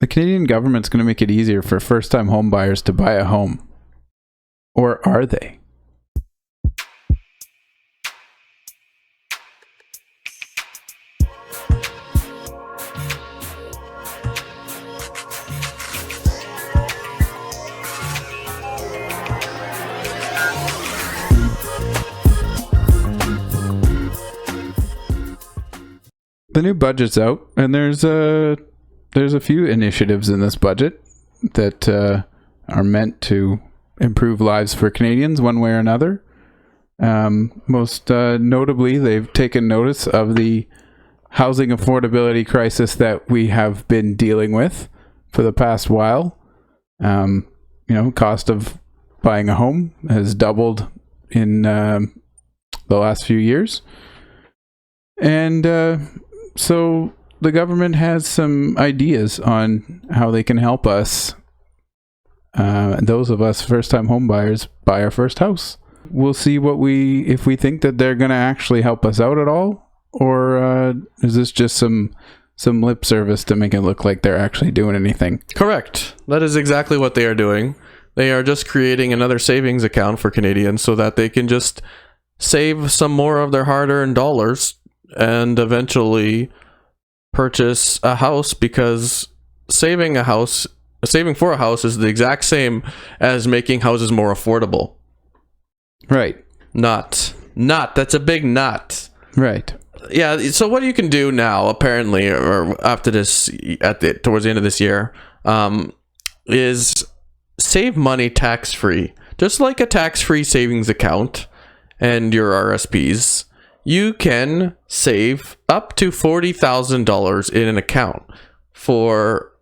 The Canadian government's going to make it easier for first-time home buyers to buy a home. Or are they? The new budget's out, and there's a few initiatives in this budget that are meant to improve lives for Canadians one way or another. Most notably, they've taken notice of the housing affordability crisis that we have been dealing with for the past while. Cost of buying a home has doubled in the last few years. And so the government has some ideas on how they can help us, those of us first-time home buyers, buy our first house. We'll see if we think that they're going to actually help us out at all, or is this just some lip service to make it look like they're actually doing anything? Correct. That is exactly what they are doing. They are just creating another savings account for Canadians so that they can just save some more of their hard-earned dollars and eventually purchase a house, because saving for a house is the exact same as making houses more affordable. Right. Not. That's a big not. Right. Yeah. So what you can do now, apparently, or after this, towards the end of this year, is save money tax-free, just like a tax-free savings account and your RSPs. You can save up to $40,000 in an account for,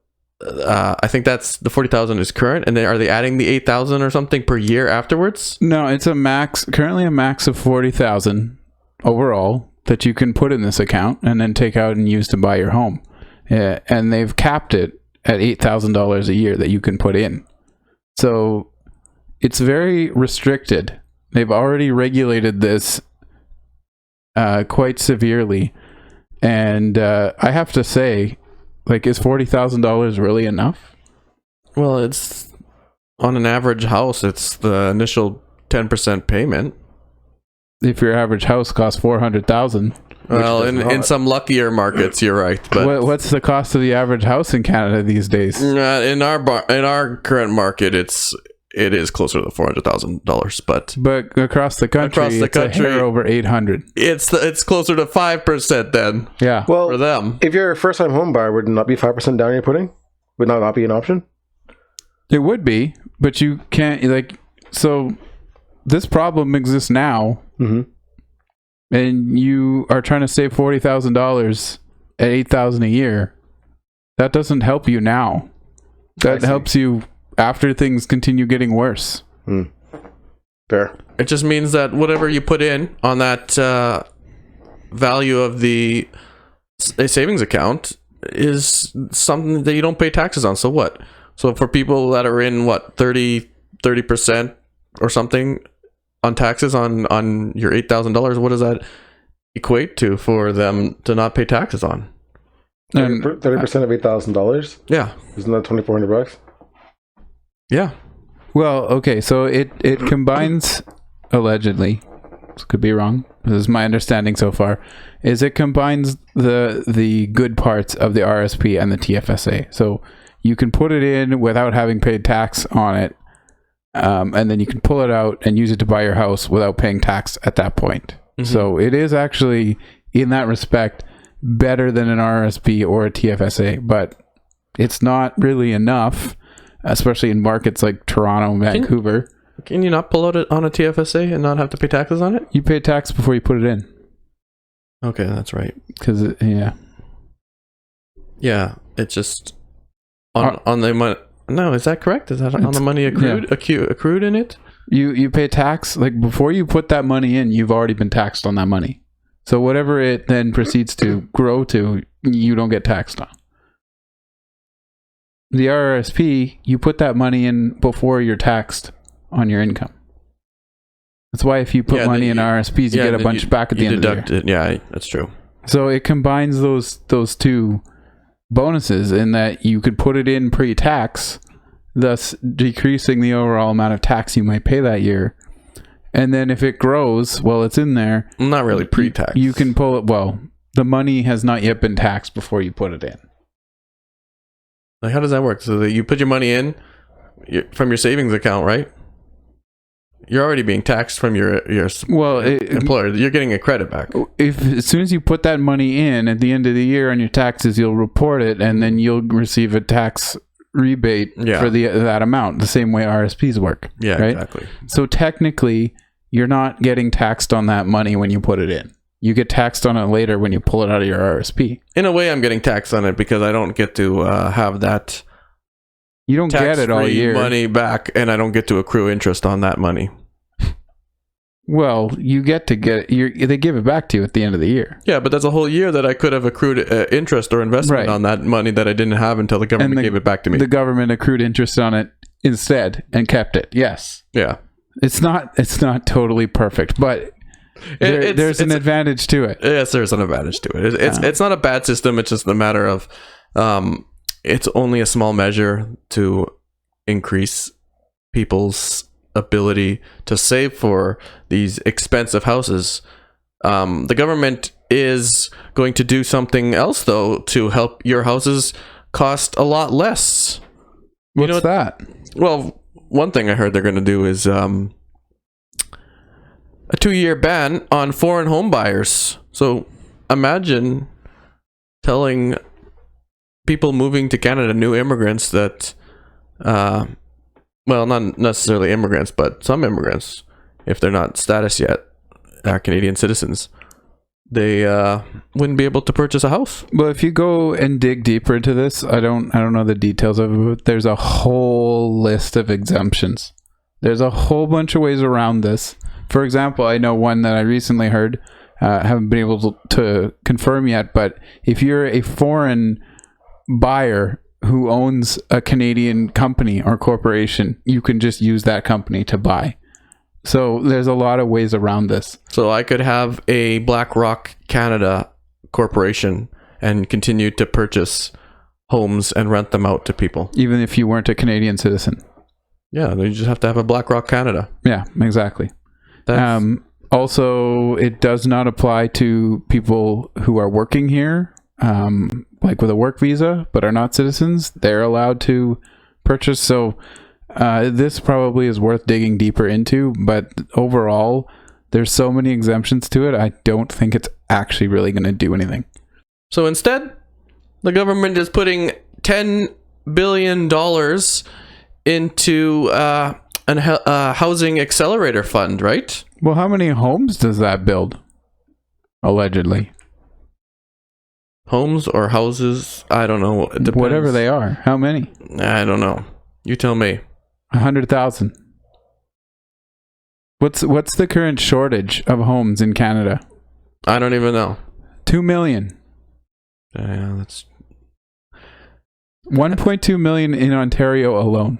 I think that's the $40,000 is current, and then are they adding the $8,000 or something per year afterwards? No, it's currently a max of $40,000 overall that you can put in this account and then take out and use to buy your home. And they've capped it at $8,000 a year that you can put in. So it's very restricted. They've already regulated this quite severely, and I have to say, is $40,000 really enough? Well, it's on an average house, it's the initial 10% payment. If your average house costs $400,000, well, in some luckier markets, you're right. But what's the cost of the average house in Canada these days? In our current market, it is closer to $400,000, but across the country, it's a hair over 800. It's closer to 5% then. Yeah. Well, for them, if you're a first-time home buyer, would it not be 5% down you're putting? Would not be an option? It would be, but you can't so. This problem exists now, and you are trying to save $40,000 at $8,000 a year. That doesn't help you now. That helps you after things continue getting worse. Fair. It just means that whatever you put in on that value of a savings account is something that you don't pay taxes on. So what? So for people that are in 30% or something on taxes on your $8,000, what does that equate to for them to not pay taxes on? 30% of $8,000? Yeah. Isn't that $2,400? Yeah. Well, okay, so it combines, allegedly, this could be wrong, this is my understanding so far, is it combines the good parts of the RSP and the TFSA. So you can put it in without having paid tax on it, and then you can pull it out and use it to buy your house without paying tax at that point. So it is actually, in that respect, better than an RSP or a TFSA, but it's not really enough, especially in markets like Toronto and Vancouver. Can you not pull out it on a TFSA and not have to pay taxes on it? You pay tax before you put it in. Okay, that's right. Because, yeah, it's just on the money. No, is that correct? Is that on the money accrued in it? You pay tax, before you put that money in, you've already been taxed on that money. So whatever it then proceeds to grow to, you don't get taxed on. The RRSP, you put that money in before you're taxed on your income. That's why if you put money in RSPs, you get a bunch back at the end of the year. Yeah, that's true. So it combines those two bonuses in that you could put it in pre-tax, thus decreasing the overall amount of tax you might pay that year. And then if it grows while it's in there, Not really pre-tax. you can pull it. Well, the money has not yet been taxed before you put it in. Like, how does that work? So that you put your money in from your savings account, right? You're already being taxed from your employer. You're getting a credit back. If as soon as you put that money in at the end of the year on your taxes, you'll report it, and then you'll receive a tax rebate for that amount, the same way RSPs work. Yeah, right? exactly. So technically, you're not getting taxed on that money when you put it in. You get taxed on it later when you pull it out of your RSP. In a way, I'm getting taxed on it because I don't get to have that. You don't get it all year. Money back, and I don't get to accrue interest on that money. Well, you get to get it. They give it back to you at the end of the year. Yeah, but that's a whole year that I could have accrued interest or investment on that money that I didn't have until the government gave it back to me. The government accrued interest on it instead and kept it. Yes. Yeah. It's not totally perfect, but there's an advantage to it. Yes, there's an advantage to it. It's not a bad system. It's just a matter of it's only a small measure to increase people's ability to save for these expensive houses. The government is going to do something else, though, to help your houses cost a lot less. What's that? Well, one thing I heard they're going to do is a 2-year ban on foreign home buyers. So imagine telling people moving to Canada, new immigrants, that well, not necessarily immigrants, but some immigrants, if they're not status yet, are Canadian citizens, they wouldn't be able to purchase a house. Well, if you go and dig deeper into this, I don't know the details of it, but there's a whole list of exemptions. There's a whole bunch of ways around this. For example, I know one that I recently heard, haven't been able to confirm yet, but if you're a foreign buyer who owns a Canadian company or corporation, you can just use that company to buy. So there's a lot of ways around this. So I could have a BlackRock Canada corporation and continue to purchase homes and rent them out to people. Even if you weren't a Canadian citizen. Yeah, you just have to have a BlackRock Canada. Yeah, exactly. Also, it does not apply to people who are working here, like with a work visa, but are not citizens. They're allowed to purchase. So this probably is worth digging deeper into, but overall, there's so many exemptions to it, I don't think it's actually really going to do anything. So instead, the government is putting $10 billion into a housing accelerator fund, right? Well, how many homes does that build? Allegedly. Homes or houses? I don't know. It depends. Whatever they are. How many? I don't know. You tell me. 100,000. What's the current shortage of homes in Canada? I don't even know. 2 million. Yeah, that's 1.2 million in Ontario alone.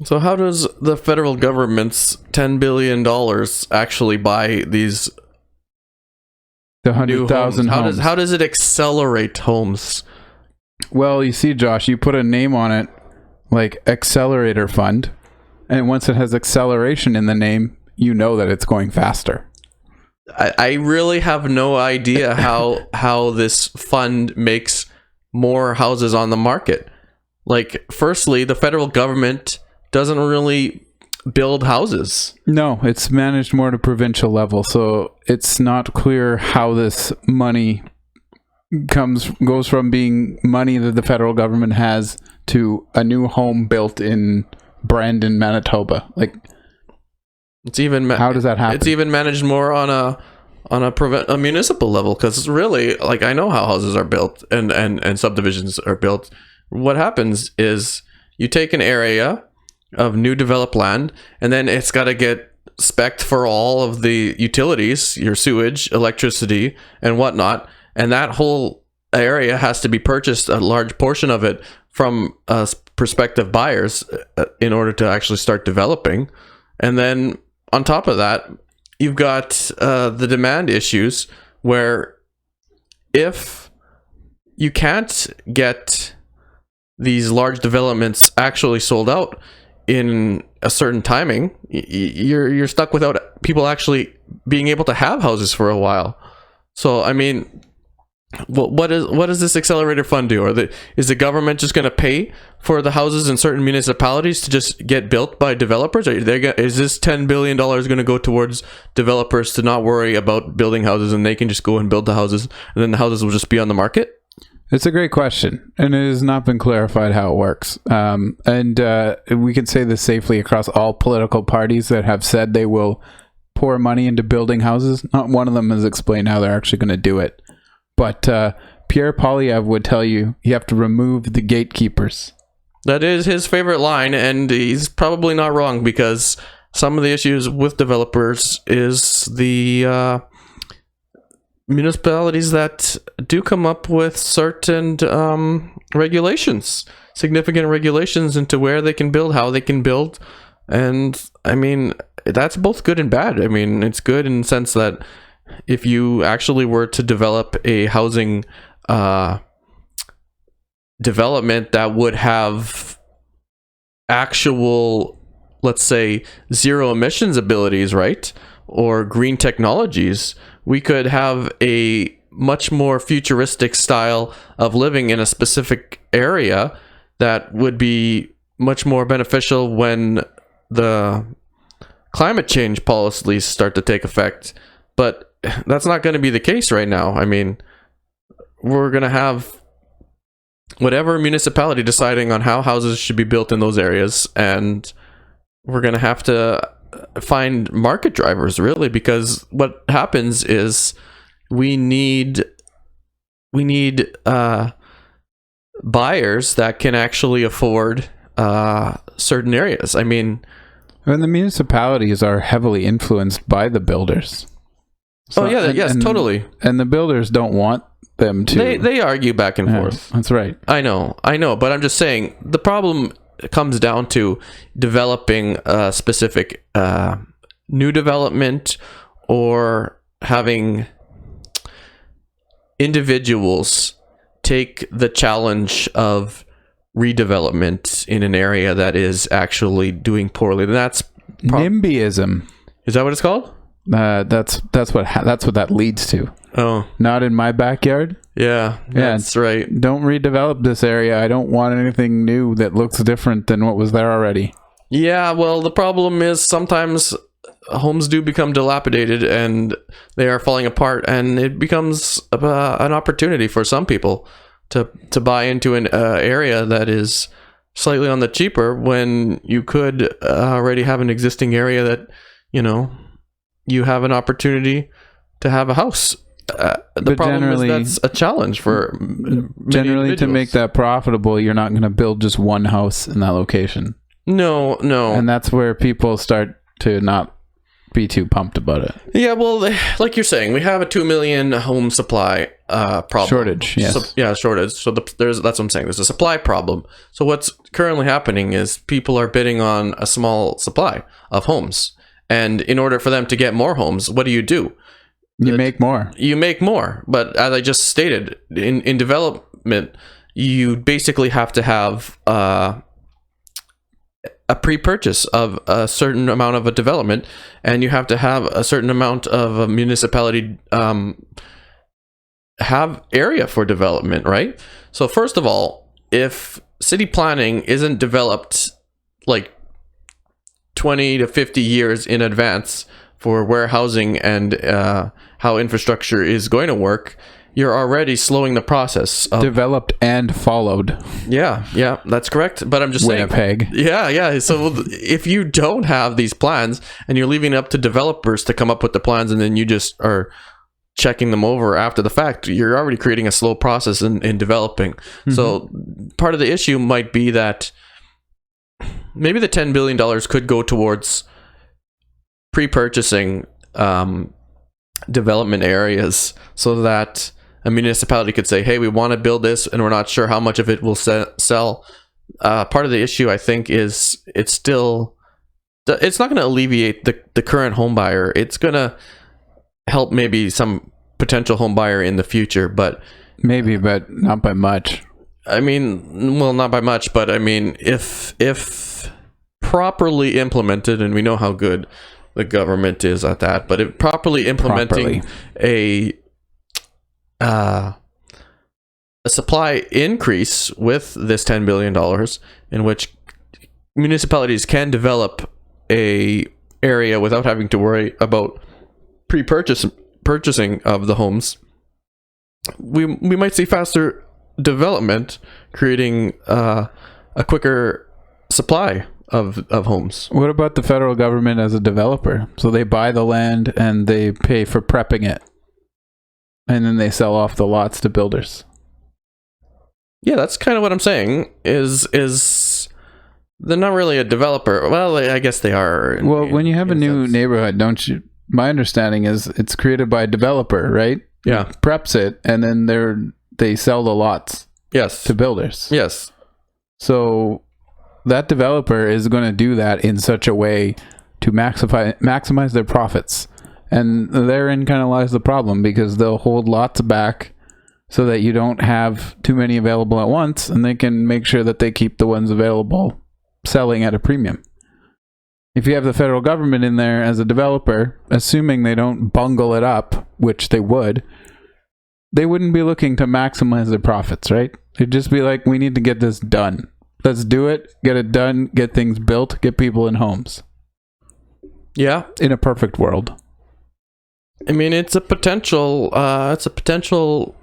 So how does the federal government's $10 billion actually buy these the 100,000 homes? How does it accelerate homes? Well, you see, Josh, you put a name on it, like accelerator fund, and once it has acceleration in the name, you know that it's going faster. I really have no idea how this fund makes more houses on the market. Like, firstly, the federal government doesn't really build houses. No, it's managed more at a provincial level, so it's not clear how this money goes from being money that the federal government has to a new home built in Brandon, Manitoba. Like, it's even how does that happen? It's even managed more on a municipal level, because really, like, I know how houses are built and subdivisions are built. What happens is you take an area of new developed land, and then it's got to get spec'd for all of the utilities, your sewage, electricity, and whatnot, and that whole area has to be purchased, a large portion of it, from prospective buyers in order to actually start developing. And then on top of that, you've got the demand issues, where if you can't get these large developments actually sold out in a certain timing. You're stuck without people actually being able to have houses for a while. So I mean, what does this accelerator fund do? Is the government just going to pay for the houses in certain municipalities to just get built by developers? Is this $10 billion going to go towards developers to not worry about building houses, and they can just go and build the houses, and then the houses will just be on the market? It's a great question, and it has not been clarified how it works. And we can say this safely across all political parties that have said they will pour money into building houses. Not one of them has explained how they're actually going to do it. But Pierre Poilievre would tell you have to remove the gatekeepers. That is his favorite line, and he's probably not wrong, because some of the issues with developers is the municipalities that do come up with certain regulations, significant regulations into where they can build, how they can build. And I mean, that's both good and bad. I mean, it's good in the sense that if you actually were to develop a housing development that would have actual, let's say, zero emissions abilities, right? Or green technologies, we could have a much more futuristic style of living in a specific area that would be much more beneficial when the climate change policies start to take effect. But that's not going to be the case right now. I mean, we're going to have whatever municipality deciding on how houses should be built in those areas, and we're going to have to find market drivers, really, because what happens is we need buyers that can actually afford certain areas. I mean, and the municipalities are heavily influenced by the builders. So, yes, totally. And the builders don't want them to. They argue back and forth. That's right. I know, but I'm just saying the problem comes down to developing a specific new development, or having individuals take the challenge of redevelopment in an area that is actually doing poorly. And that's NIMBYism. Is that what it's called? That's what that leads to. Oh, not in my backyard. Yeah, that's right. Don't redevelop this area. I don't want anything new that looks different than what was there already. Yeah, well, the problem is sometimes homes do become dilapidated and they are falling apart, and it becomes an opportunity for some people to buy into an area that is slightly on the cheaper, when you could already have an existing area that, you have an opportunity to have a house. The problem is that's a challenge for generally to make that profitable. You're not going to build just one house in that location. No. And that's where people start to not be too pumped about it. Yeah, well, like you're saying, we have a 2 million home supply problem. Shortage, yes. Shortage. So that's what I'm saying. There's a supply problem. So what's currently happening is people are bidding on a small supply of homes. And in order for them to get more homes, what do? You make more. But as I just stated, in development, you basically have to have a pre-purchase of a certain amount of a development, and you have to have a certain amount of a municipality have area for development, right? So first of all, if city planning isn't developed like 20 to 50 years in advance for warehousing and how infrastructure is going to work, you're already slowing the process of developed and followed. Yeah, that's correct. But I'm just Winnipeg. saying. Yeah. So if you don't have these plans and you're leaving it up to developers to come up with the plans, and then you just are checking them over after the fact, you're already creating a slow process in developing. Mm-hmm. So part of the issue might be that maybe the $10 billion could go towards pre-purchasing development areas, so that a municipality could say, hey, we want to build this and we're not sure how much of it will sell. Part of the issue, I think, is it's not going to alleviate the current home buyer. It's going to help maybe some potential home buyer in the future, but Maybe, but not by much. I mean, well, not by much, but I mean, if properly implemented, and we know how good the government is at that, but if properly implementing a supply increase with this $10 billion, in which municipalities can develop a area without having to worry about purchasing of the homes, we might see faster development, creating a quicker supply of homes. What about the federal government as a developer? So they buy the land and they pay for prepping it, and then they sell off the lots to builders. Yeah, that's kind of what I'm saying. Is they're not really a developer. Well, I guess they are. Well, when you have a new neighborhood, don't you? My understanding is it's created by a developer, right? Yeah, preps it, and then they sell the lots. Yes, to builders. Yes. So that developer is going to do that in such a way to maximize their profits, and therein kind of lies the problem, because they'll hold lots back so that you don't have too many available at once, and they can make sure that they keep the ones available selling at a premium. If you have the federal government in there as a developer, assuming they don't bungle it up, which they would, they wouldn't be looking to maximize their profits, right? They'd just be like, we need to get this done. Let's do it, get it done, get things built, get people in homes. Yeah. In a perfect world. I mean, it's a potential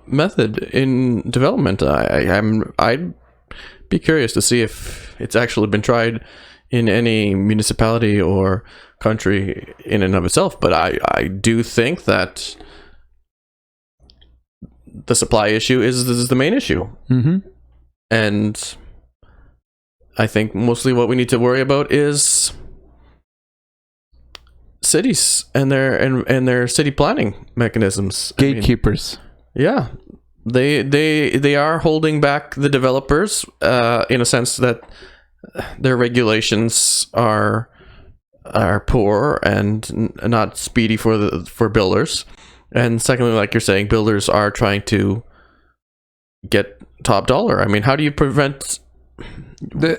method in development. I'd be curious to see if it's actually been tried in any municipality or country in and of itself. But I do think that the supply issue is the main issue. Mm-hmm. And I think mostly what we need to worry about is cities and their city planning mechanisms. Gatekeepers. Yeah. They are holding back the developers in a sense that their regulations are poor and not speedy for builders. And secondly, like you're saying, builders are trying to get top dollar. I mean, how do you prevent?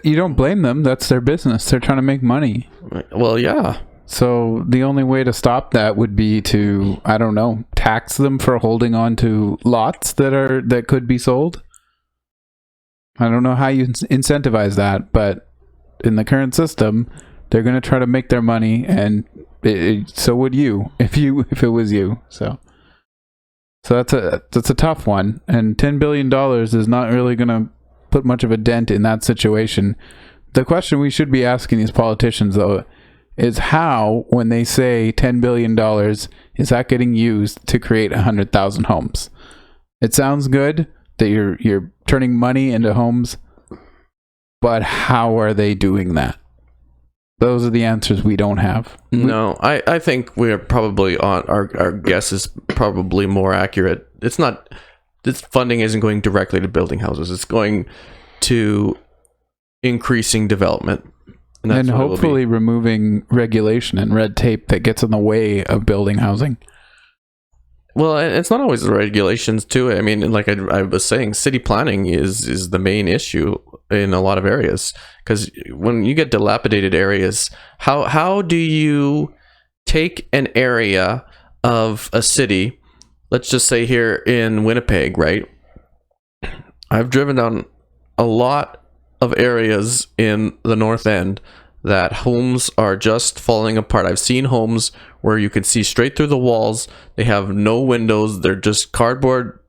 You don't blame them. That's their business. They're trying to make money. Well, yeah. So the only way to stop that would be to, I don't know, tax them for holding on to lots that could be sold. I don't know how you incentivize that, but in the current system, they're going to try to make their money, and so would you if it was you. So that's a tough one, and $10 billion is not really going to put much of a dent in that situation. The question we should be asking these politicians, though, is how, when they say $10 billion, is that getting used to create 100,000 homes? It sounds good that you're turning money into homes, but how are they doing that? Those are the answers we don't have. No, I think we're probably on our guess is probably more accurate. It's not, this funding isn't going directly to building houses. It's going to increasing development. And hopefully removing regulation and red tape that gets in the way of building housing. Well, it's not always the regulations too. I mean, like I was saying, city planning is the main issue in a lot of areas. Because when you get dilapidated areas, how do you take an area of a city, let's just say here in Winnipeg, right? I've driven down a lot of areas in the North End that homes are just falling apart. I've seen homes where you can see straight through the walls. They have no windows. They're just cardboard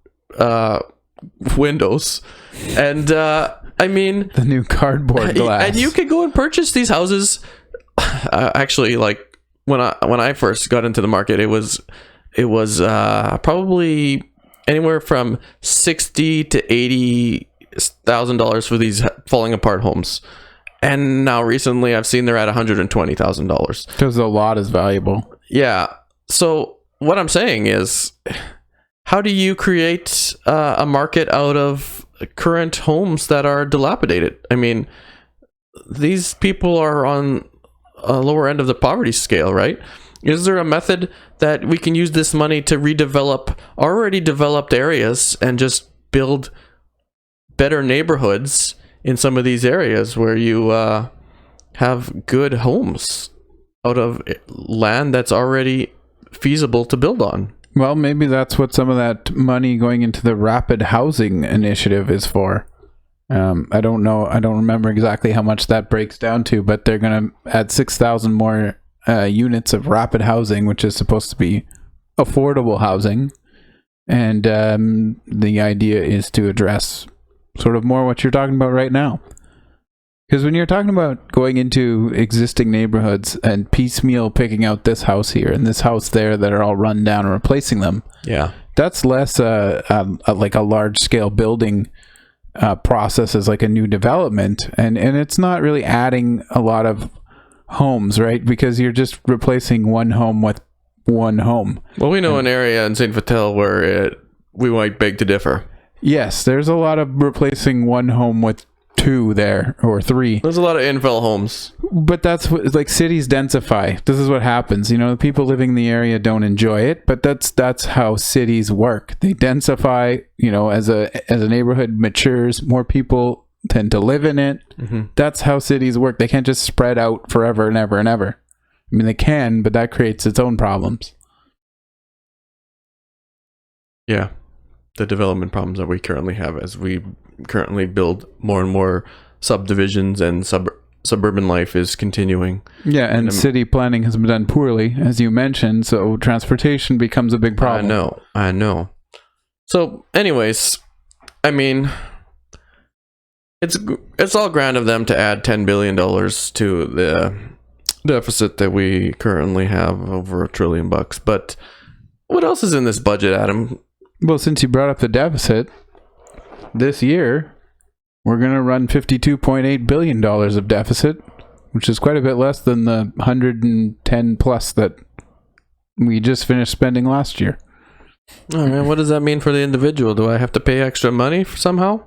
windows. And I mean, the new cardboard glass. And you could go and purchase these houses. Actually, like when I first got into the market, it was probably anywhere from $60,000 to $80,000 for these falling apart homes. And now recently I've seen they're at $120,000 because the lot is valuable. Yeah. So what I'm saying is, how do you create a market out of current homes that are dilapidated? I mean, these people are on a lower end of the poverty scale, right? Is there a method that we can use this money to redevelop already developed areas and just build better neighborhoods in some of these areas where you have good homes out of land that's already feasible to build on. Well, maybe that's what some of that money going into the rapid housing initiative is for. I don't know. I don't remember exactly how much that breaks down to, but they're going to add 6,000 more units of rapid housing, which is supposed to be affordable housing. And the idea is to address sort of more what you're talking about right now. Because when you're talking about going into existing neighborhoods and piecemeal picking out this house here and this house there that are all run down and replacing them, that's less like a large scale building process as like a new development, and it's not really adding a lot of homes, right? Because you're just replacing one home with one home. Well, we know an area in St. Vital where we might beg to differ. Yes, there's a lot of replacing one home with two there, or three. There's a lot of infill homes. But that's what, like, cities densify. This is what happens. You know, the people living in the area don't enjoy it, but that's how cities work. They densify, you know, as a neighborhood matures, more people tend to live in it. Mm-hmm. That's how cities work. They can't just spread out forever and ever and ever. I mean, they can, but that creates its own problems. Yeah. The development problems that we currently have as we currently build more and more subdivisions, and suburban life is continuing. Yeah, and city planning has been done poorly, as you mentioned, so transportation becomes a big problem. I know. So, anyways, I mean, it's all grand of them to add $10 billion to the deficit that we currently have, over $1 trillion. But what else is in this budget, Adam? Well, since you brought up the deficit, this year, we're going to run $52.8 billion of deficit, which is quite a bit less than the 110 plus that we just finished spending last year. All right, what does that mean for the individual? Do I have to pay extra money somehow?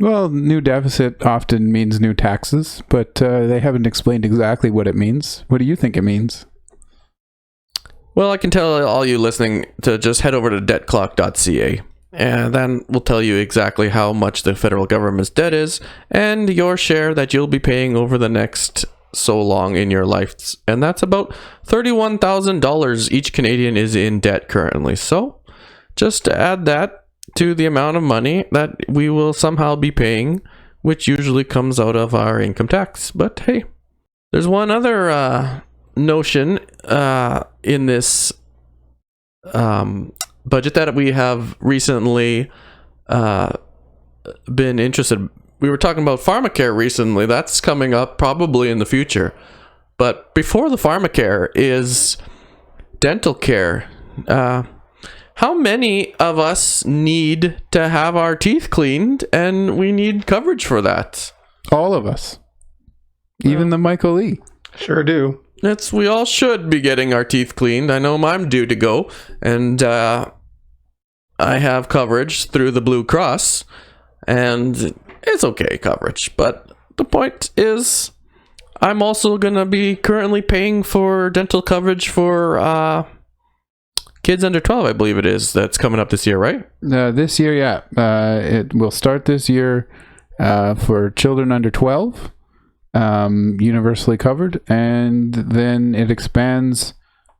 Well, new deficit often means new taxes, but they haven't explained exactly what it means. What do you think it means? Well, I can tell all you listening to just head over to debtclock.ca, and then we'll tell you exactly how much the federal government's debt is and your share that you'll be paying over the next so long in your life. And that's about $31,000 each Canadian is in debt currently. So just to add that to the amount of money that we will somehow be paying, which usually comes out of our income tax. But hey, there's one other notion in this budget that we have recently been interested. We were talking about pharmacare recently. That's coming up probably in the future. But before the pharmacare is dental care. How many of us need to have our teeth cleaned, and we need coverage for that? All of us. Even the Michael Lee. Sure do. We all should be getting our teeth cleaned. I know I'm due to go, and I have coverage through the Blue Cross, and it's okay coverage. But the point is, I'm also going to be currently paying for dental coverage for kids under 12, I believe it is. That's coming up this year, right? This year, yeah. It will start this year for children under 12. Universally covered, and then it expands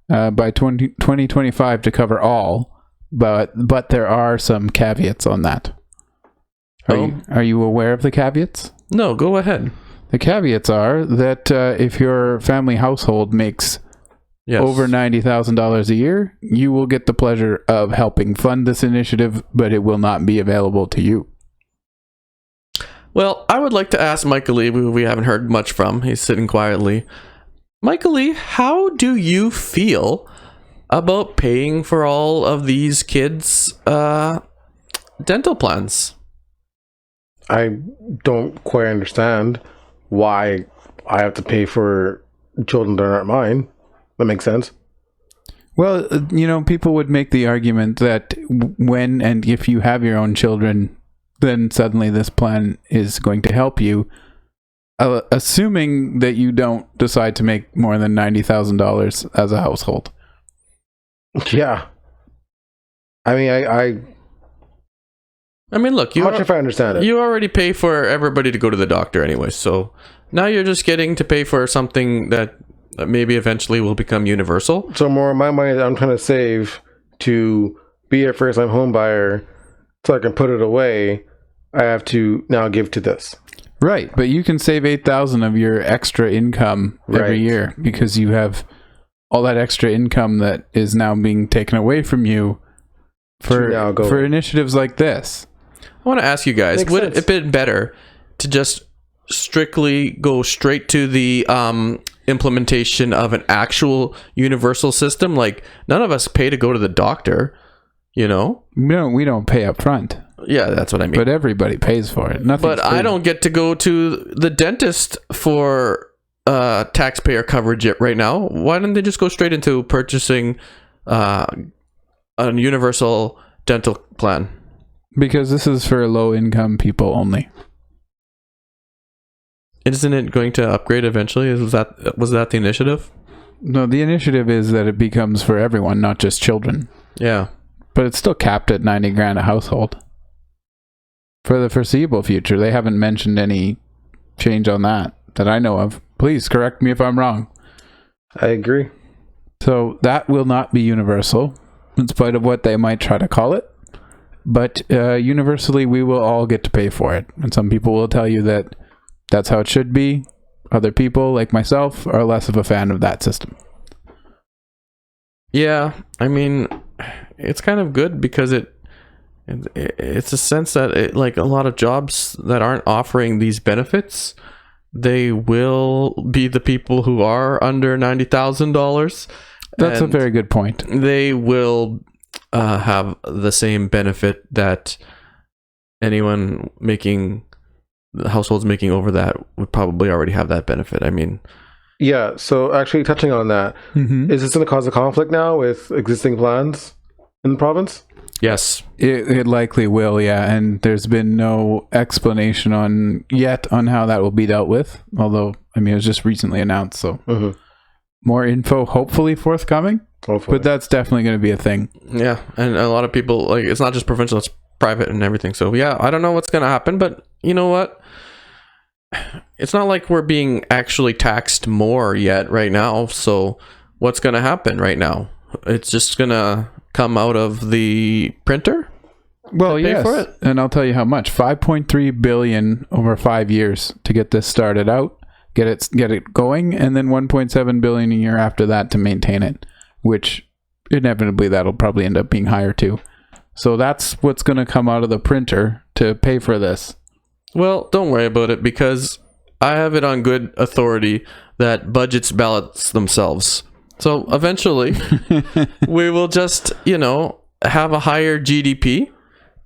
by 2025 to cover all, but there are some caveats on that. Are you aware of the caveats? No, go ahead. The caveats are that if your family household makes over $90,000 a year, you will get the pleasure of helping fund this initiative, but it will not be available to you. Well, I would like to ask Michael Lee, who we haven't heard much from. He's sitting quietly. Michael Lee, how do you feel about paying for all of these kids' dental plans? I don't quite understand why I have to pay for children that aren't mine. That makes sense. Well, you know, people would make the argument that when and if you have your own children, then suddenly this plan is going to help you, assuming that you don't decide to make more than $90,000 as a household. Yeah. I mean, I mean, look, Much if I understand it. you already pay for everybody to go to the doctor anyway, so now you're just getting to pay for something that maybe eventually will become universal. So more of my money that I'm trying to save to be a first-time home buyer so I can put it away, I have to now give to this. Right, but you can save $8,000 of your extra income every year because you have all that extra income that is now being taken away from you for initiatives like this. I want to ask you guys, would it have been better to just strictly go straight to the implementation of an actual universal system? Like, none of us pay to go to the doctor, you know? No, we don't pay up front. Yeah, that's what I mean. But everybody pays for it. But I don't get to go to the dentist for taxpayer coverage right now. Why don't they just go straight into purchasing a universal dental plan? Because this is for low-income people only. Isn't it going to upgrade eventually? Was that the initiative? No, the initiative is that it becomes for everyone, not just children. Yeah. But it's still capped at $90,000 a household. For the foreseeable future, they haven't mentioned any change on that I know of. Please correct me if I'm wrong. I agree. So that will not be universal, in spite of what they might try to call it. But universally, we will all get to pay for it. And some people will tell you that that's how it should be. Other people, like myself, are less of a fan of that system. Yeah, I mean, it's kind of good because it's a sense that like a lot of jobs that aren't offering these benefits, they will be the people who are under $90,000. That's a very good point. They will have the same benefit that anyone households making over that would probably already have that benefit. I mean, yeah. So actually, touching on that, is this going to cause a conflict now with existing plans in the province? Yes, it likely will. Yeah, and there's been no explanation on how that will be dealt with. Although, I mean, it was just recently announced, so more info hopefully forthcoming. Hopefully. But that's definitely going to be a thing. Yeah, and a lot of people, like, it's not just provincial, it's private and everything. So yeah, I don't know what's going to happen, but you know what? It's not like we're being actually taxed more yet right now. So what's going to happen right now? It's just going to come out of the printer? Well, yes. For it? And I'll tell you how much. $5.3 billion over 5 years to get this started out, get it going, and then $1.7 billion a year after that to maintain it, which inevitably that'll probably end up being higher too. So that's what's going to come out of the printer to pay for this. Well, don't worry about it because I have it on good authority that budgets balance themselves. So eventually we will just, have a higher GDP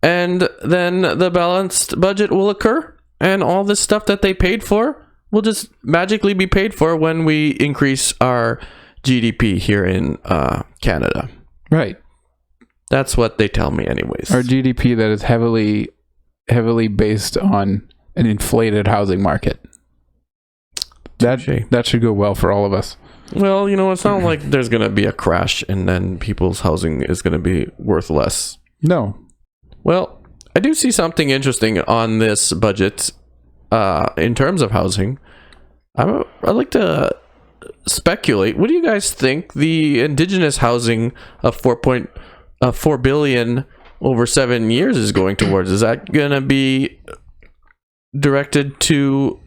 and then the balanced budget will occur and all this stuff that they paid for will just magically be paid for when we increase our GDP here in Canada. Right. That's what they tell me anyways. Our GDP that is heavily based on an inflated housing market. That should go well for all of us. Well, it's not like there's going to be a crash and then people's housing is going to be worth less. No. Well, I do see something interesting on this budget in terms of housing. I'd like to speculate. What do you guys think the Indigenous housing of $4 billion over 7 years is going towards? Is that going to be directed to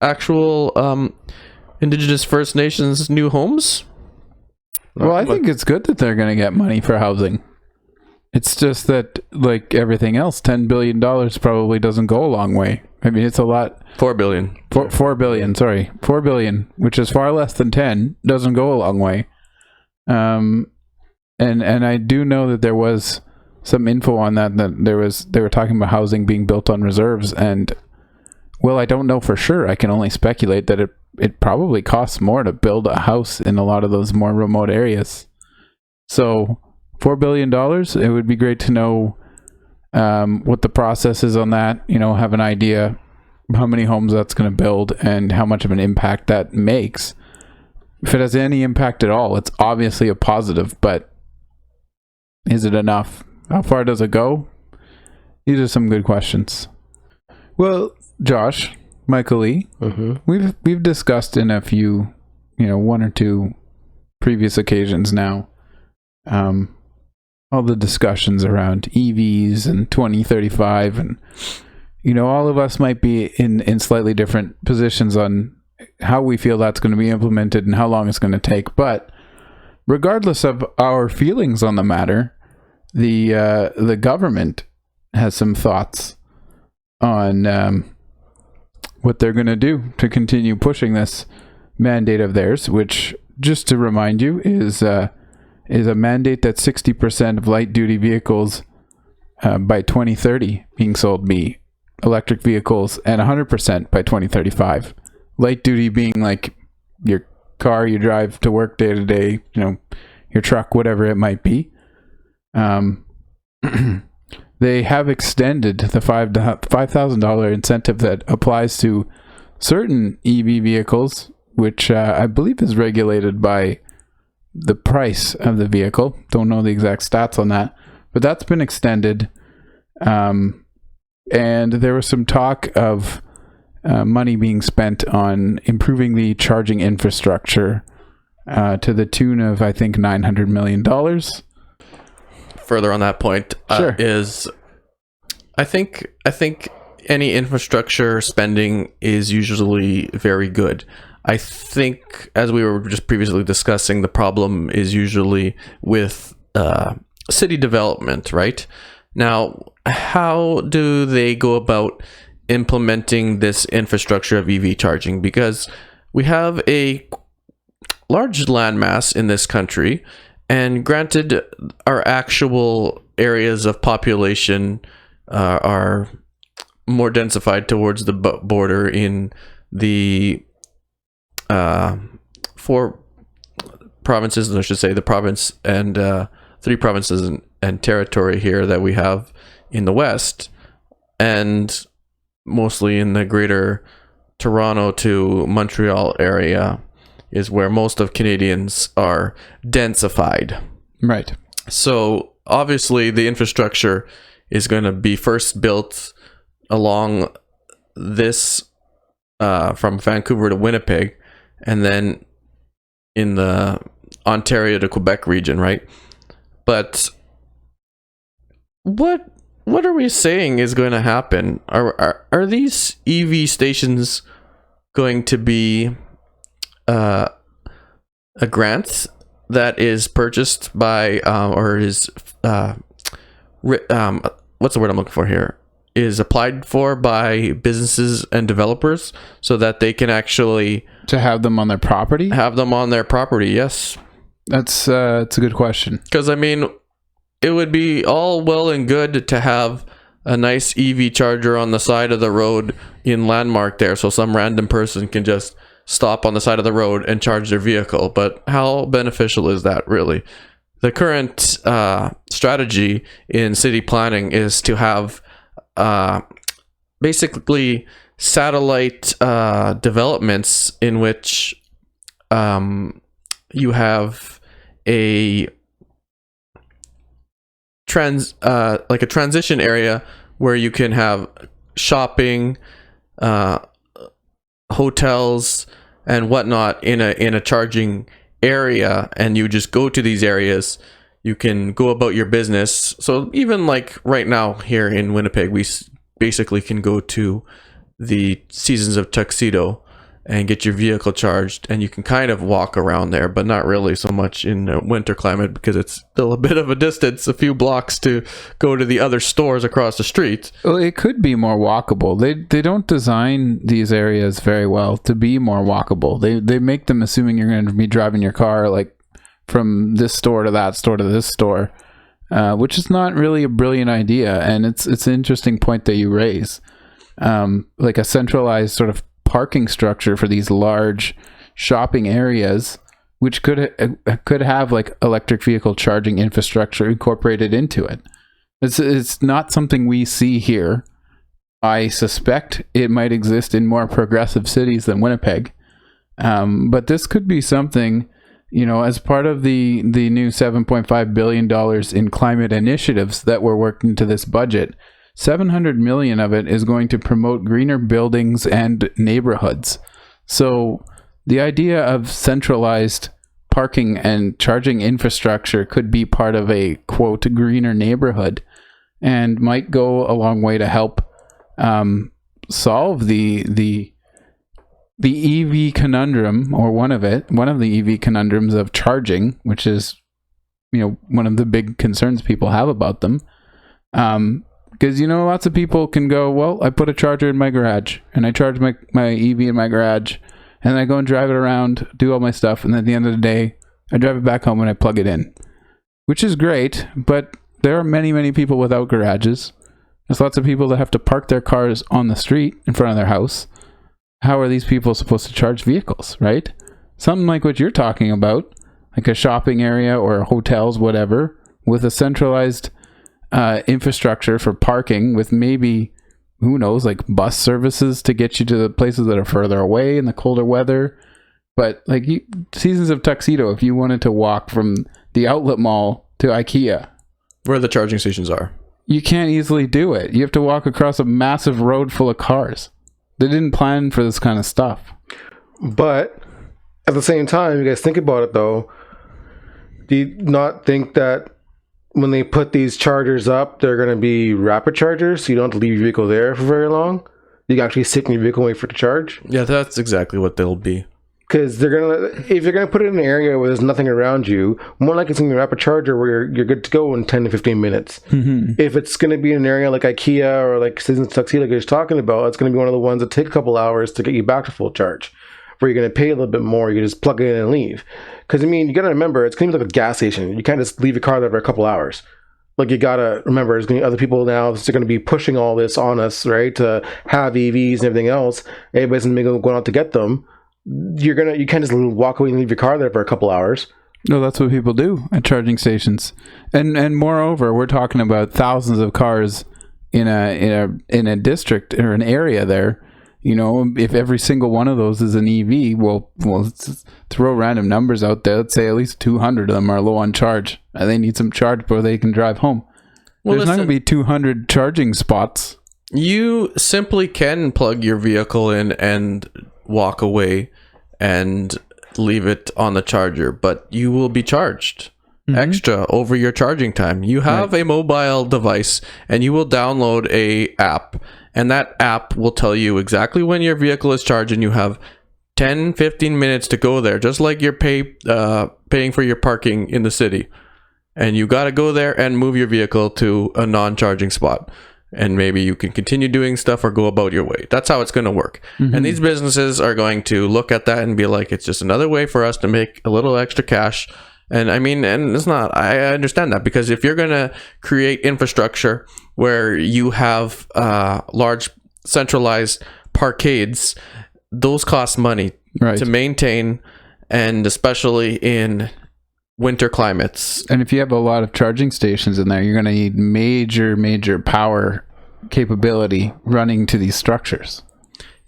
actual Indigenous First Nations new homes? Well, I think it's good that they're going to get money for housing. It's just that, like everything else, $10 billion probably doesn't go a long way. I mean, it's a lot. $4 billion. $4 billion, sorry. $4 billion, which is far less than 10, doesn't go a long way. And I do know that there was some info on that they were talking about housing being built on reserves, and well, I don't know for sure. I can only speculate that it probably costs more to build a house in a lot of those more remote areas. So $4 billion, it would be great to know what the process is on that, have an idea how many homes that's going to build and how much of an impact that makes. If it has any impact at all, it's obviously a positive, but is it enough? How far does it go? These are some good questions. Well, Josh, Michael Lee, we've discussed in a few, one or two previous occasions now, all the discussions around EVs and 2035, and all of us might be in slightly different positions on how we feel that's going to be implemented and how long it's going to take. But regardless of our feelings on the matter, the government has some thoughts on what they're going to do to continue pushing this mandate of theirs, which, just to remind you, is a mandate that 60% of light-duty vehicles by 2030 being sold be electric vehicles, and 100% by 2035. Light-duty being like your car you drive to work day to day, your truck, whatever it might be. They have extended the $5,000 incentive that applies to certain EV vehicles, which I believe is regulated by the price of the vehicle. Don't know the exact stats on that, but that's been extended. And there was some talk of money being spent on improving the charging infrastructure to the tune of, I think, $900 million. Further on that point, Sure. is I think any infrastructure spending is usually very good. I think, as we were just previously discussing, the problem is usually with city development, right? Now, how do they go about implementing this infrastructure of EV charging? Because we have a large landmass in this country, and granted, our actual areas of population are more densified towards the border in the 4 provinces, I should say, the province and 3 provinces and territory here that we have in the west, and mostly in the greater Toronto to Montreal area is where most of Canadians are densified. Right. So obviously the infrastructure is going to be first built along this from Vancouver to Winnipeg, and then in the Ontario to Quebec region, right? But what are we saying is going to happen? Are these EV stations going to be a grant that is purchased by or is what's the word I'm looking for here? Is applied for by businesses and developers so that they can actually To have them on their property? have them on their property? Yes. That's a good question. Because, I mean, it would be all well and good to have a nice EV charger on the side of the road in Landmark there, so some random person can just stop on the side of the road and charge their vehicle. But how beneficial is that, really? The current strategy in city planning is to have basically satellite developments in which you have a transition area where you can have shopping, hotels, and whatnot in a charging area, and you just go to these areas. You can go about your business. So even like right now here in Winnipeg, we basically can go to the Seasons of Tuxedo and get your vehicle charged, and you can kind of walk around there, but not really so much in the winter climate because it's still a bit of a distance, a few blocks to go to the other stores across the street. Well, it could be more walkable. They don't design these areas very well to be more walkable. They make them assuming you're going to be driving your car like from this store to that store to this store, which is not really a brilliant idea. And it's an interesting point that you raise. Like a centralized sort of parking structure for these large shopping areas, which could have like electric vehicle charging infrastructure incorporated into it. It's not something we see here. I suspect it might exist in more progressive cities than Winnipeg, but this could be something, as part of the new $7.5 billion in climate initiatives that were worked into this budget, $700 million of it is going to promote greener buildings and neighborhoods. So the idea of centralized parking and charging infrastructure could be part of a, quote, greener neighborhood, and might go a long way to help solve the EV conundrum, or one of the EV conundrums of charging, which is, one of the big concerns people have about them. Because, lots of people can go, well, I put a charger in my garage and I charge my EV in my garage, and then I go and drive it around, do all my stuff, and then at the end of the day, I drive it back home and I plug it in, which is great, but there are many, many people without garages. There's lots of people that have to park their cars on the street in front of their house. How are these people supposed to charge vehicles, right? Something like what you're talking about, like a shopping area or hotels, whatever, with a centralized infrastructure for parking, with maybe, who knows, like bus services to get you to the places that are further away in the colder weather. But like Seasons of Tuxedo, if you wanted to walk from the outlet mall to IKEA, where the charging stations are, you can't easily do it. You have to walk across a massive road full of cars. They didn't plan for this kind of stuff. But at the same time, you guys think about it though, do you not think that when they put these chargers up, they're going to be rapid chargers, so you don't have to leave your vehicle there for very long? You can actually sit in your vehicle and wait for it to charge? Yeah, that's exactly what they'll be. Because if they're gonna put it in an area where there's nothing around you, more like it's gonna be a rapid charger where you're good to go in 10 to 15 minutes. Mm-hmm. If it's gonna be in an area like IKEA or like Seasons of Tuxedo, like you're just talking about, it's gonna be one of the ones that take a couple hours to get you back to full charge, where you're gonna pay a little bit more. You can just plug it in and leave. Because you gotta remember, it's gonna be like a gas station. You can't just leave your car there for a couple hours. Like, you gotta remember, there's gonna be other people now that's gonna be pushing all this on us, right? To have EVs and everything else. Everybody's gonna be going out to get them. You can't just walk away and leave your car there for a couple hours. No, that's what people do at charging stations. And moreover, we're talking about thousands of cars in a district or an area there. If every single one of those is an EV, well, let's throw random numbers out there. Let's say at least 200 of them are low on charge, and they need some charge before they can drive home. Well, there's not going to be 200 charging spots. You simply can plug your vehicle in and walk away and leave it on the charger, but you will be charged extra over your charging time. You have a mobile device, and you will download a app, and that app will tell you exactly when your vehicle is charged, and you have 10-15 minutes to go there, just like you're paying for your parking in the city. And you got to go there and move your vehicle to a non-charging spot, and maybe you can continue doing stuff or go about your way. That's how it's going to work. And these businesses are going to look at that and be like, it's just another way for us to make a little extra cash. And and it's not, I understand that, because if you're going to create infrastructure where you have large centralized parkades, those cost money to maintain, and especially in winter climates. And if you have a lot of charging stations in there, you're going to need major power capability running to these structures.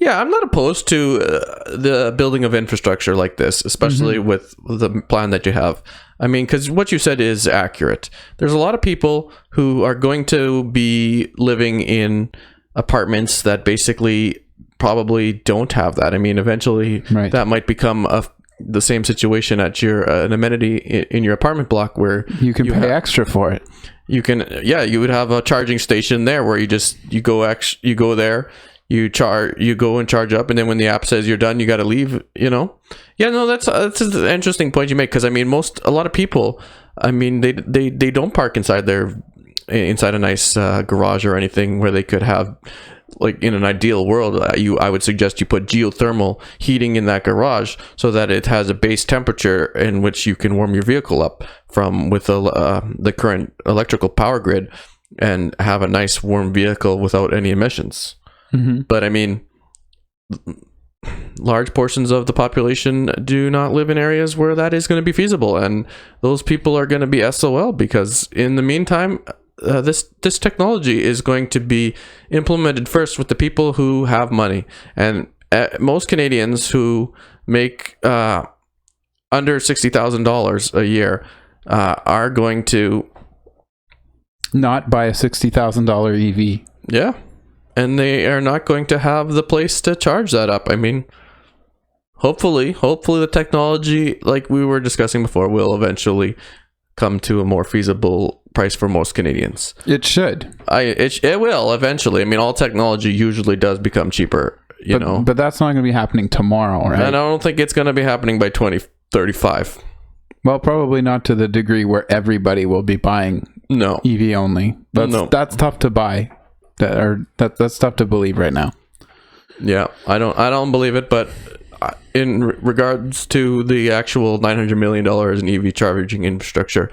Yeah, I'm not opposed to the building of infrastructure like this, especially with the plan that you have. Because what you said is accurate. There's a lot of people who are going to be living in apartments that basically probably don't have that. Eventually that might become the same situation at your an amenity in your apartment block where you can pay extra for it. You can, you would have a charging station there where you go there, you go and charge up, and then when the app says you're done, you got to leave. That's an interesting point you make, because a lot of people, they don't park inside a nice garage or anything where they could have, like, in an ideal world, I would suggest you put geothermal heating in that garage so that it has a base temperature in which you can warm your vehicle up with the current electrical power grid, and have a nice warm vehicle without any emissions. But large portions of the population do not live in areas where that is going to be feasible, and those people are going to be SOL, because in the meantime, this technology is going to be implemented first with the people who have money, and most Canadians who make under $60,000 a year are going to not buy a $60,000 EV. Yeah. And they are not going to have the place to charge that up. I mean, hopefully the technology, like we were discussing before, will eventually come to a more feasible price for most Canadians. It should. It will eventually. I mean, all technology usually does become cheaper, you know. But that's not going to be happening tomorrow, right? And I don't think it's going to be happening by 2035. Well, probably not to the degree where everybody will be buying EV only. That's tough to buy. That's tough to believe right now. Yeah, I don't believe it, but in regards to the actual $900 million in EV charging infrastructure,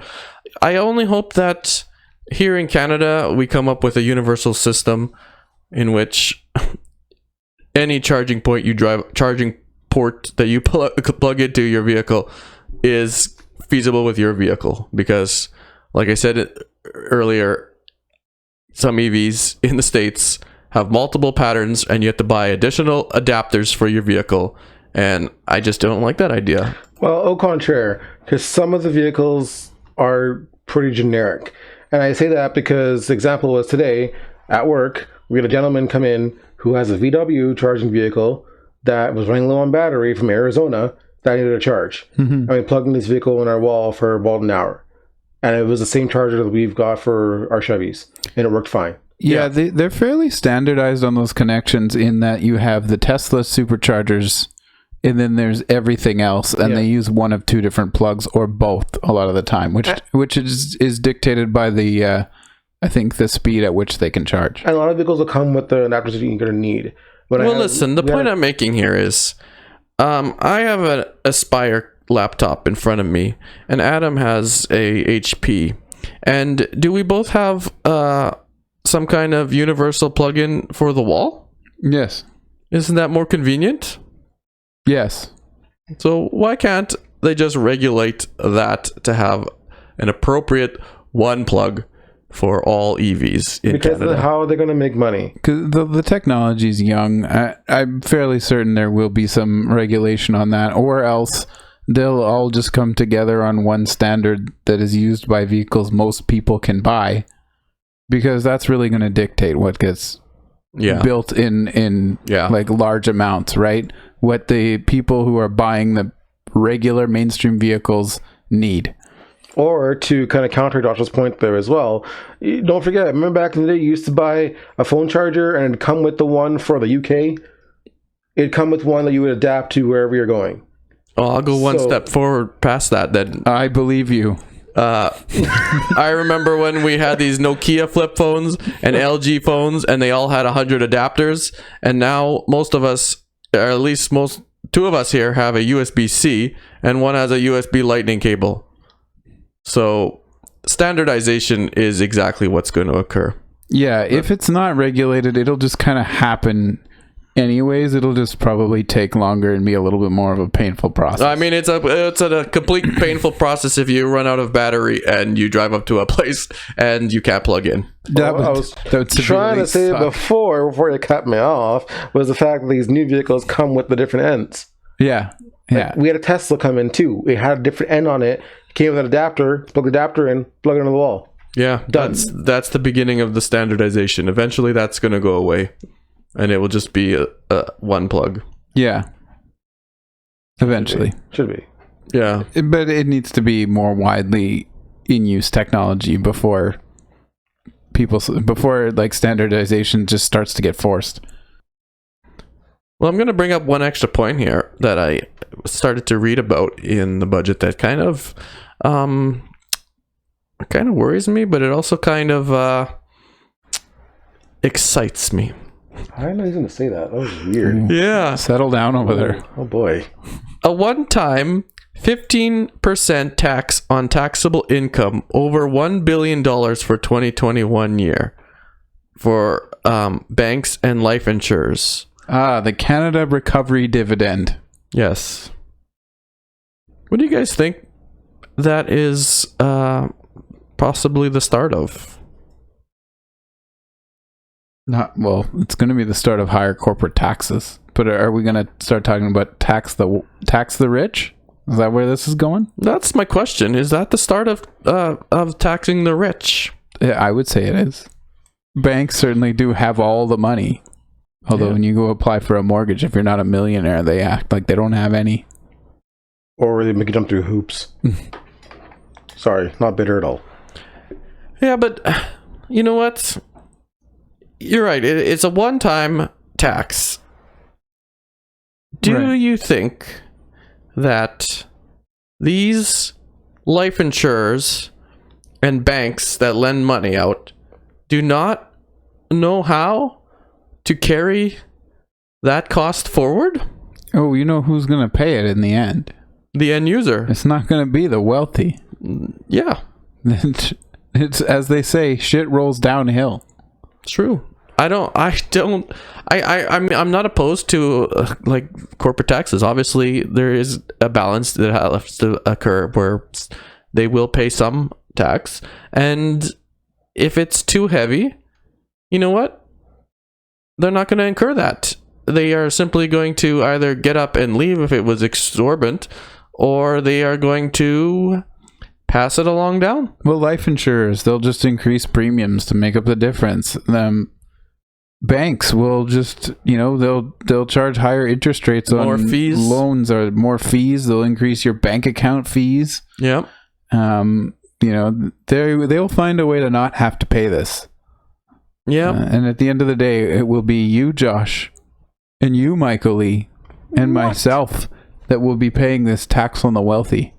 I only hope that here in Canada we come up with a universal system in which any charging port that you plug into your vehicle is feasible with your vehicle, because like I said earlier, some EVs in the States have multiple patterns and you have to buy additional adapters for your vehicle, and I just don't like that idea. Well, au contraire, because some of the vehicles are pretty generic. And I say that because the example was today at work, we had a gentleman come in who has a VW charging vehicle that was running low on battery from Arizona that needed a charge. And we plugged in this vehicle in our wall for about an hour. And it was the same charger that we've got for our Chevys. And it worked fine. Yeah, they're fairly standardized on those connections in that you have the Tesla superchargers and then there's everything else, and they use one of two different plugs or both a lot of the time, which is dictated by the I think the speed at which they can charge. And a lot of vehicles will come with the adapters that you're going to need. Listen, the point I'm making here is I have an Aspire laptop in front of me, and Adam has a HP. And do we both have some kind of universal plug-in for the wall? Yes. Isn't that more convenient? Yes. So why can't they just regulate that to have an appropriate one plug for all EVs in Canada? Because how they're going to make money. Because the technology is young. I'm fairly certain there will be some regulation on that, or else they'll all just come together on one standard that is used by vehicles most people can buy, because that's really going to dictate what gets built in like large amounts, right? What the people who are buying the regular mainstream vehicles need. Or to kind of counter Josh's point there as well, don't forget, remember back in the day you used to buy a phone charger and it'd come with the one for the UK? It'd come with one that you would adapt to wherever you're going. Oh, I'll go one step forward past that then. I believe you. I remember when we had these Nokia flip phones and LG phones, and they all had 100 adapters, and now most of us, or at least two of us here, have a USB-C, and one has a USB lightning cable. So standardization is exactly what's going to occur. Yeah, if it's not regulated, it'll just kind of happen anyways. It'll just probably take longer and be a little bit more of a painful process. I mean, it's a complete painful process if you run out of battery and you drive up to a place and you can't plug in. I was trying to say before you cut me off, was the fact that these new vehicles come with the different ends. Yeah. Like, we had a Tesla come in too. It had a different end on it. Came with an adapter. Plug the adapter in. Plug it into the wall. Yeah, done. That's the beginning of the standardization. Eventually, that's going to go away, and it will just be a one plug. Yeah. Eventually. Should be. Yeah. But it needs to be more widely in use technology before like standardization just starts to get forced. Well, I'm going to bring up one extra point here that I started to read about in the budget that kind of worries me, but it also kind of excites me. I didn't know he was going to say that. That was weird. Yeah. Settle down over there. Oh boy. A one-time 15% tax on taxable income over $1 billion for 2021 year for banks and life insurers. The Canada Recovery Dividend. Yes. What do you guys think that is possibly the start of? It's going to be the start of higher corporate taxes. But are we going to start talking about tax the rich? Is that where this is going? That's my question. Is that the start of taxing the rich? Yeah, I would say it is. banks certainly do have all the money. Although when you go apply for a mortgage, if you're not a millionaire, they act like they don't have any. Or they make you jump through hoops. Sorry, not bitter at all. Yeah, but you know what? You're right. It's a one-time tax. Do you think that these life insurers and banks that lend money out do not know how to carry that cost forward? Oh, you know who's going to pay it in the end? The end user. It's not going to be the wealthy. Yeah. It's, as they say, shit rolls downhill. True. I'm not opposed to like corporate taxes. Obviously, there is a balance that has to occur where they will pay some tax, and if it's too heavy, you know what? They're not going to incur that. They are simply going to either get up and leave if it was exorbitant, or they are going to pass it along down. Well, life insurers, they'll just increase premiums to make up the difference. Banks will just, they'll charge higher interest rates on more fees. Loans or more fees. They'll increase your bank account fees. Yep. They'll find a way to not have to pay this. Yeah. And at the end of the day, it will be you, Josh, and you, Michael Lee, and myself that will be paying this tax on the wealthy.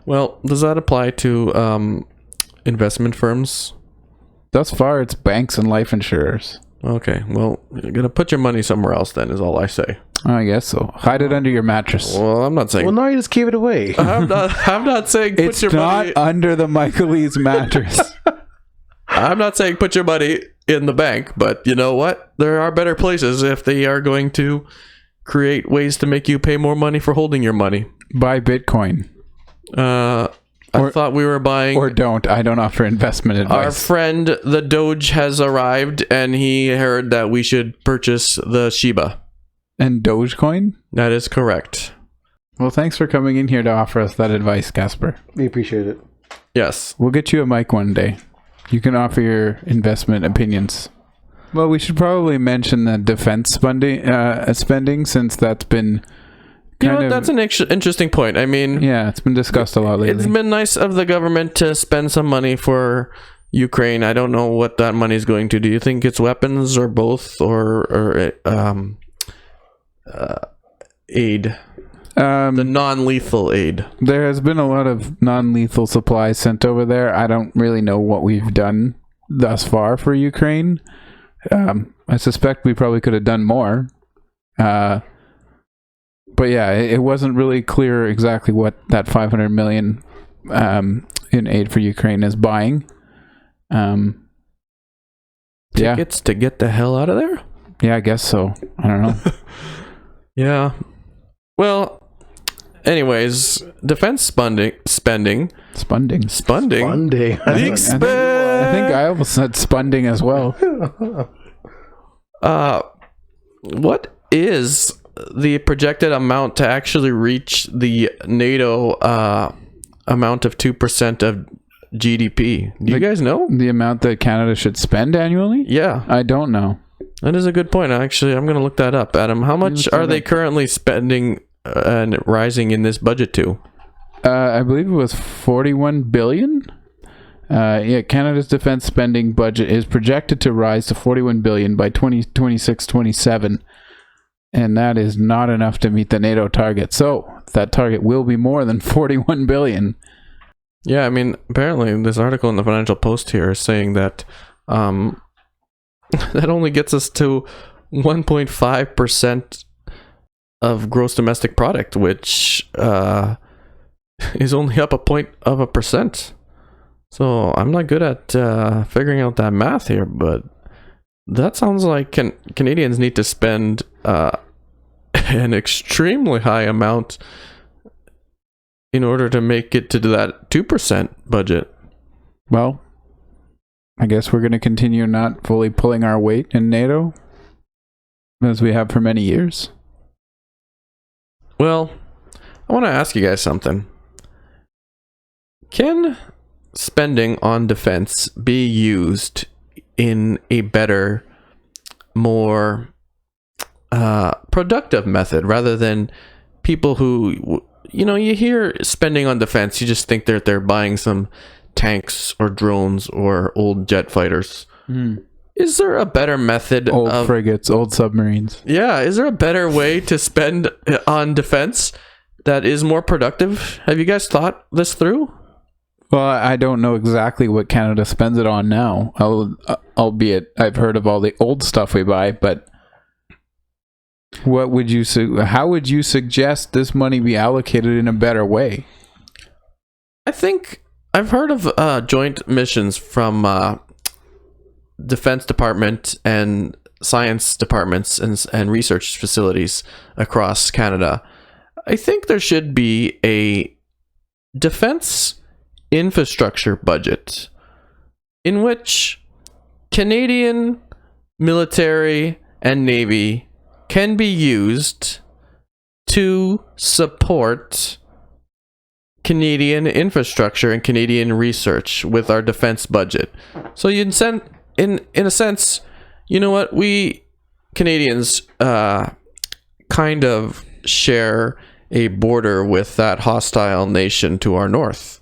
Well, does that apply to investment firms? Thus far, it's banks and life insurers. Okay, well, you're going to put your money somewhere else then, is all I say. I guess so. Hide it under your mattress. Well, I'm not saying... Well, now you just gave it away. I'm not saying put your money... It's not under the Michael Lee's mattress. I'm not saying put your money in the bank, but you know what? There are better places if they are going to create ways to make you pay more money for holding your money. Buy Bitcoin. I thought we were buying... Or don't. I don't offer investment advice. Our friend, the Doge, has arrived, and he heard that we should purchase the Shiba. And Dogecoin? That is correct. Well, thanks for coming in here to offer us that advice, Casper. We appreciate it. Yes. We'll get you a mic one day. You can offer your investment opinions. Well, we should probably mention the defense spending since that's been... That's an interesting point. I mean... Yeah, it's been discussed a lot lately. It's been nice of the government to spend some money for Ukraine. I don't know what that money is going to. Do you think it's weapons or both or aid? The non-lethal aid. There has been a lot of non-lethal supplies sent over there. I don't really know what we've done thus far for Ukraine. I suspect we probably could have done more. But yeah, it wasn't really clear exactly what that $500 million in aid for Ukraine is buying. Tickets to get the hell out of there? Yeah, I guess so. I don't know. Yeah. Well, anyways, defense spending. Spunding. Spunding. I think I almost said spunding as well. What is the projected amount to actually reach the NATO amount of 2% of GDP? Do you guys know? The amount that Canada should spend annually? Yeah. I don't know. That is a good point. Actually, I'm going to look that up. Adam, how much are they currently spending and rising in this budget to? I believe it was 41 billion. Canada's defense spending budget is projected to rise to 41 billion by 2026-27. And that is not enough to meet the NATO target. So that target will be more than 41 billion. Yeah, I mean, apparently this article in the Financial Post here is saying that that only gets us to 1.5% of gross domestic product, which is only up 0.1%. So I'm not good at figuring out that math here, but that sounds like Canadians need to spend an extremely high amount in order to make it to that 2% budget. Well, I guess we're going to continue not fully pulling our weight in NATO, as we have for many years. Well, I want to ask you guys something. Can spending on defense be used in a better, more productive method, rather than people who, you hear spending on defense, you just think they're buying some tanks or drones or old jet fighters. Is there a better method? Old frigates, old submarines. Yeah, is there a better way to spend on defense that is more productive? Have you guys thought this through? Well, I don't know exactly what Canada spends it on now, albeit I've heard of all the old stuff we buy, but how would you suggest this money be allocated in a better way? I think I've heard of joint missions from Defense Department and science departments and research facilities across Canada. I think there should be a defense infrastructure budget in which Canadian military and navy can be used to support Canadian infrastructure and Canadian research with our defense budget. So you'd send, in a sense, you know what, we Canadians kind of share a border with that hostile nation to our north.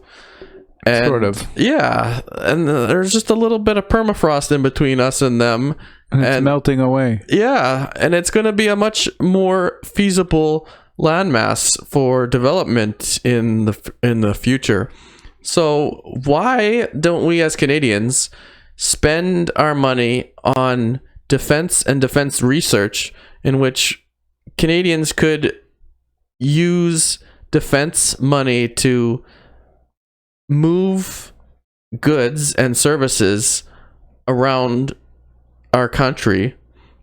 And, sort of. Yeah, and there's just a little bit of permafrost in between us and them. And it's melting away. Yeah, and it's going to be a much more feasible landmass for development in the future. So why don't we as Canadians spend our money on defense and defense research in which Canadians could use defense money to move goods and services around our country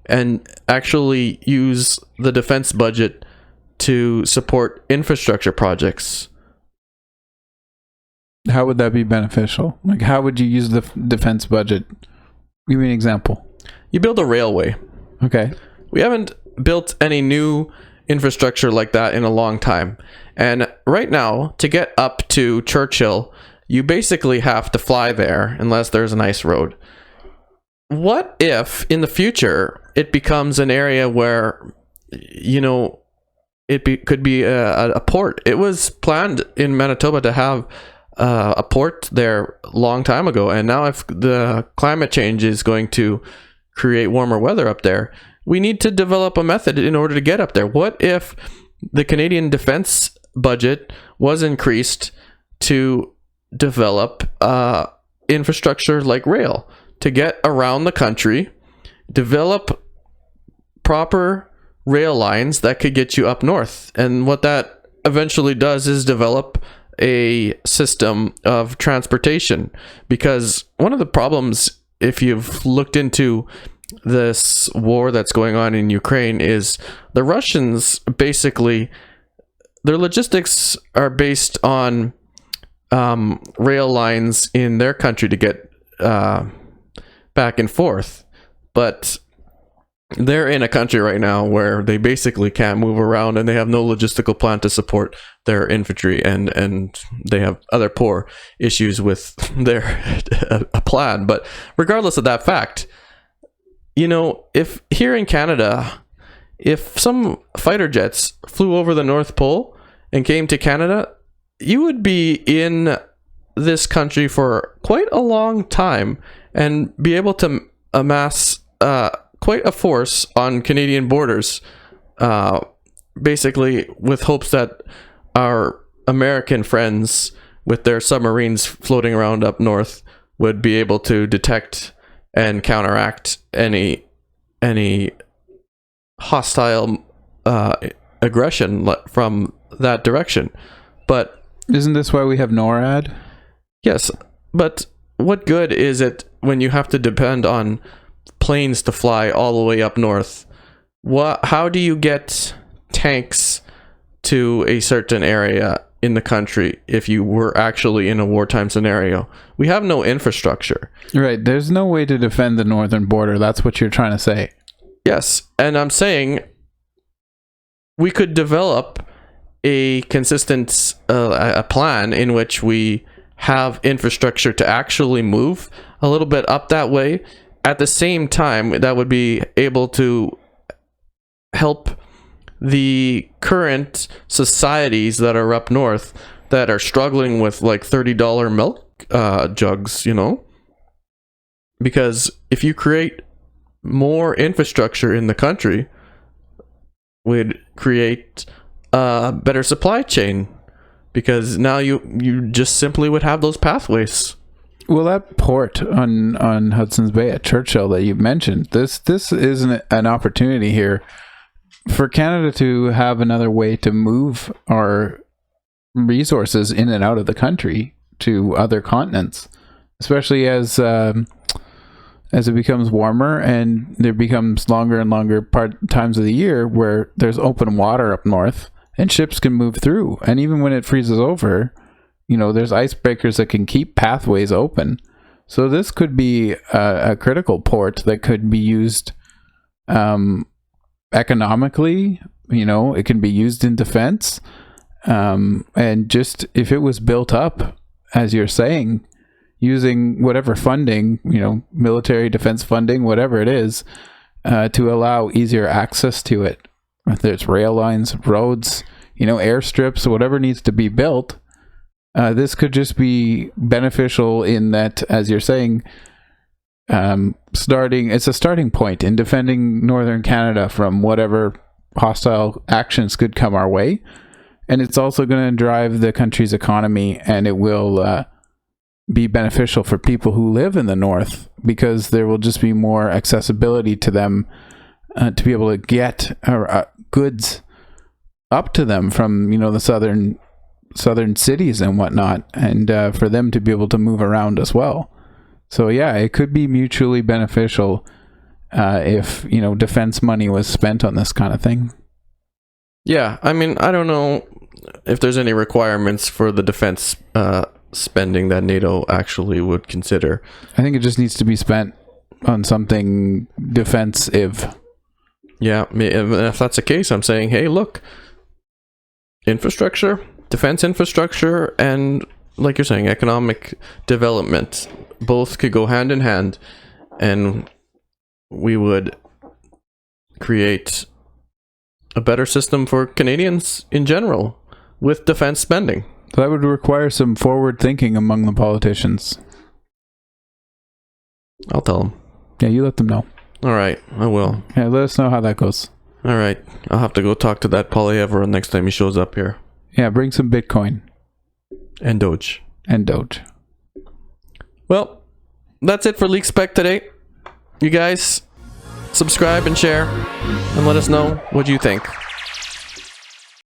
and actually use the defense budget to support infrastructure projects? How would that be beneficial? Like, how would you use the defense budget? Give me an example. You build a railway. Okay. We haven't built any new infrastructure like that in a long time. And right now, to get up to Churchill, you basically have to fly there unless there's a nice road. What if in the future it becomes an area where, could be a port? It was planned in Manitoba to have a port there a long time ago, and now if the climate change is going to create warmer weather up there, we need to develop a method in order to get up there. What if the Canadian defense budget was increased to develop infrastructure like rail to get around the country, develop proper rail lines that could get you up north? And what that eventually does is develop a system of transportation, because one of the problems, if you've looked into this war that's going on in Ukraine, is the Russians basically, their logistics are based on rail lines in their country to get back and forth, but they're in a country right now where they basically can't move around, and they have no logistical plan to support their infantry, and they have other poor issues with their a plan. But regardless of that fact, if here in Canada, if some fighter jets flew over the North Pole and came to Canada, you would be in this country for quite a long time and be able to amass quite a force on Canadian borders, basically with hopes that our American friends with their submarines floating around up north would be able to detect and counteract any hostile aggression from that direction. But isn't this why we have NORAD? Yes, but what good is it when you have to depend on planes to fly all the way up north? How do you get tanks to a certain area in the country if you were actually in a wartime scenario? We have no infrastructure. Right. There's no way to defend the northern border. That's what you're trying to say. Yes. And I'm saying we could develop a consistent a plan in which we have infrastructure to actually move a little bit up that way. At the same time, that would be able to help the current societies that are up north that are struggling with like $30 milk jugs, you know? Because if you create more infrastructure in the country, would create a better supply chain, because now you just simply would have those pathways. Well, that port on Hudson's Bay at Churchill that you mentioned, this is an opportunity here for Canada to have another way to move our resources in and out of the country to other continents, especially as it becomes warmer and there becomes longer and longer times of the year where there's open water up north and ships can move through. And even when it freezes over, you know, there's icebreakers that can keep pathways open. So this could be a critical port that could be used economically. You know, it can be used in defense. And just if it was built up, as you're saying, using whatever funding, you know, military defense funding, whatever it is, to allow easier access to it. If there's rail lines, roads, you know, airstrips, whatever needs to be built, this could just be beneficial in that, as you're saying, it's a starting point in defending Northern Canada from whatever hostile actions could come our way. And it's also going to drive the country's economy, and it will be beneficial for people who live in the north, because there will just be more accessibility to them to be able to get goods up to them from, you know, the southern cities and whatnot, and for them to be able to move around as well. So yeah, it could be mutually beneficial if, you know, defense money was spent on this kind of thing. Yeah, I mean, I don't know if there's any requirements for the defense spending that NATO actually would consider. I think it just needs to be spent on something defensive. Yeah, if that's the case, I'm saying, hey, look, infrastructure, defense infrastructure, and like you're saying, economic development, both could go hand in hand, and we would create a better system for Canadians in general with defense spending. So that would require some forward thinking among the politicians. I'll tell them. Yeah, you let them know. All right, I will. Yeah, let us know how that goes. All right, I'll have to go talk to that Poilievre next time he shows up here. Yeah, bring some Bitcoin. And Doge. Well, that's it for Leak Spec today. You guys, subscribe and share, and let us know what you think.